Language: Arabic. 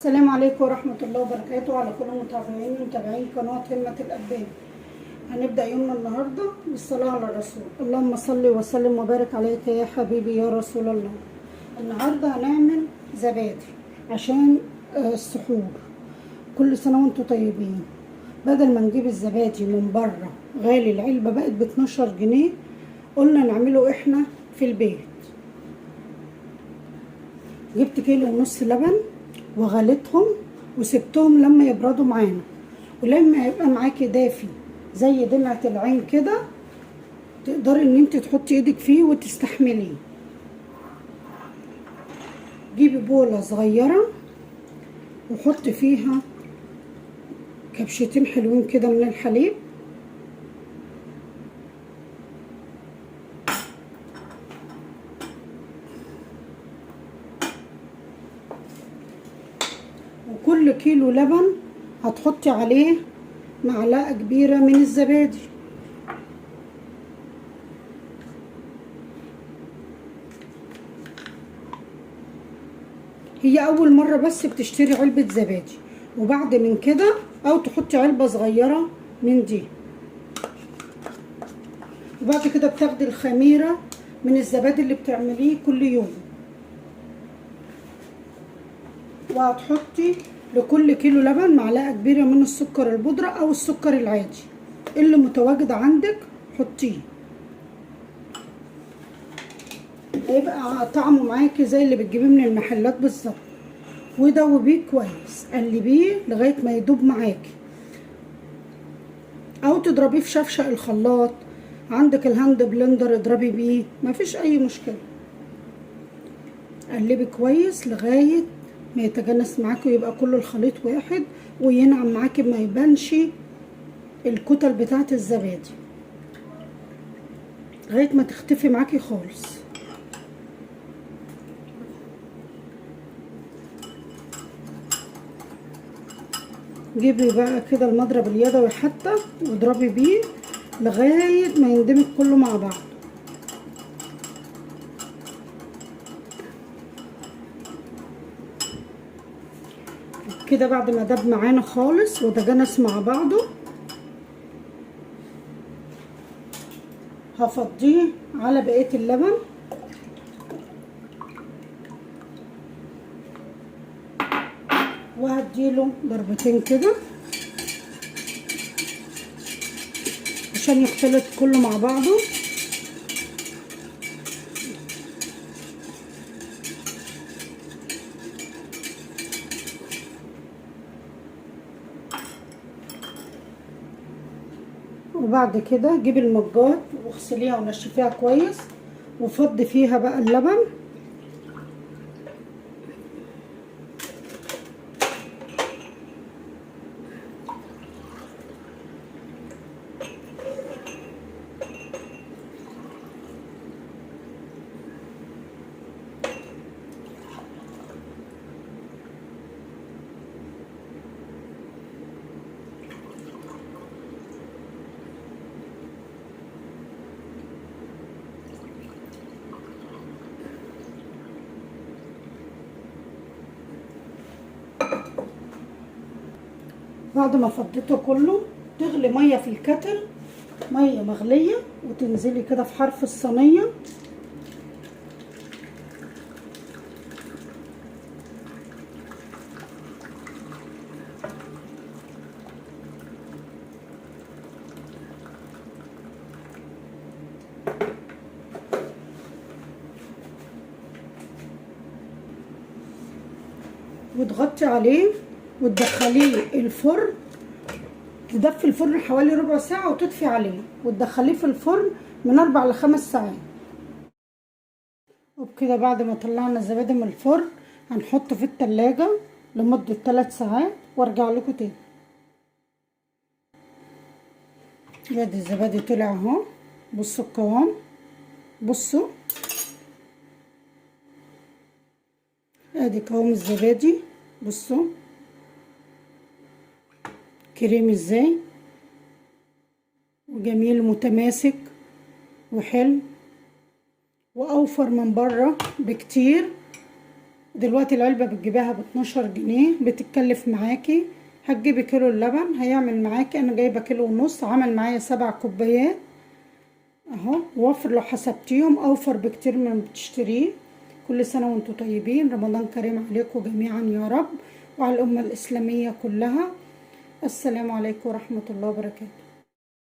السلام عليكم ورحمة الله وبركاته على كل متابعين قناة همة الأبدان. هنبدأ يومنا النهاردة بالصلاة على الرسول. اللهم صل وسلم وبارك عليك يا حبيبي يا رسول الله. النهاردة هنعمل زبادي عشان السحور. كل سنة وانتم طيبين. بدل ما نجيب الزبادي من بره غالي، العلبة بقت ب12 جنيه، قلنا نعمله احنا في البيت. جبت 1.5 كيلو لبن وغليتهم وسبتهم لما يبردوا معانا، ولما يبقى معاكي دافي زي دمعة العين كده تقدري ان انت تحطي ايدك فيه وتستحمليه. جيبي بولة صغيرة وحطي فيها كبشتين حلوين كده من الحليب، وكل كيلو لبن هتحطي عليه معلقة كبيرة من الزبادي. هي اول مرة بس بتشتري علبة زبادي، وبعد من كده او تحطي علبة صغيرة من دي، وبعد كده بتاخدي الخميرة من الزبادي اللي بتعمليه كل يوم، وهتحطي لكل كيلو لبن معلقة كبيرة من السكر البودرة او السكر العادي اللي متواجد عندك حطيه. هيبقى طعمه معاكي زي اللي بتجيبيه من المحلات بالظبط. ودوبيه كويس، قلبيه لغايه ما يدوب معاكي، او تضربيه في شفشق الخلاط، عندك الهاند بلندر اضربي بيه، مفيش اي مشكله. قلبي كويس لغايه ما يتجانس معاكي ويبقى كل الخليط واحد وينعم معاكي، ما يبانش الكتل بتاعه الزبادي لغايه ما تختفي معاكي خالص. جيبي بقى كده المضرب اليدوي حتى واضربي بيه لغايه ما يندمج كله مع بعض. كده بعد ما دب معانا خالص وتجانس مع بعضه هفضيه على بقيه اللبن، وهديله ضربتين كده عشان يختلط كله مع بعضه. وبعد كده جيبي المجات واغسليها ونشفيها كويس وفضي فيها بقى اللبن، بعد ما فضيته كله تغلي ميه في الكتل، ميه مغليه، وتنزلي كده في حرف الصينيه وتغطي عليه وتدخليه الفرن. تدفي الفرن حوالي ربع ساعة وتطفي عليه وتدخليه في الفرن من 4 ل5 ساعات. وبكده بعد ما طلعنا الزبادي من الفرن هنحطه في التلاجة لمدة 3 ساعات وارجع لكم تاني. ادي الزبادي طلع اهو، بصوا القوام، بصوا ادي قوام الزبادي، بصوا كريمي ازاي وجميل متماسك وحلو واوفر من بره بكتير، دلوقتي العلبة بتجيبها ب12 جنيه، بتتكلف معاكي. هتجيبي كيلو اللبن هيعمل معاكي، انا جايبة كيلو ونص، عمل معايا 7 كوبايات اهو. وفر لو حسبتيهم، اوفر بكتير من بتشتريه. كل سنة وانتم طيبين، رمضان كريم عليكم جميعا يا رب، وعلى الأمة الإسلامية كلها. السلام عليكم ورحمة الله وبركاته.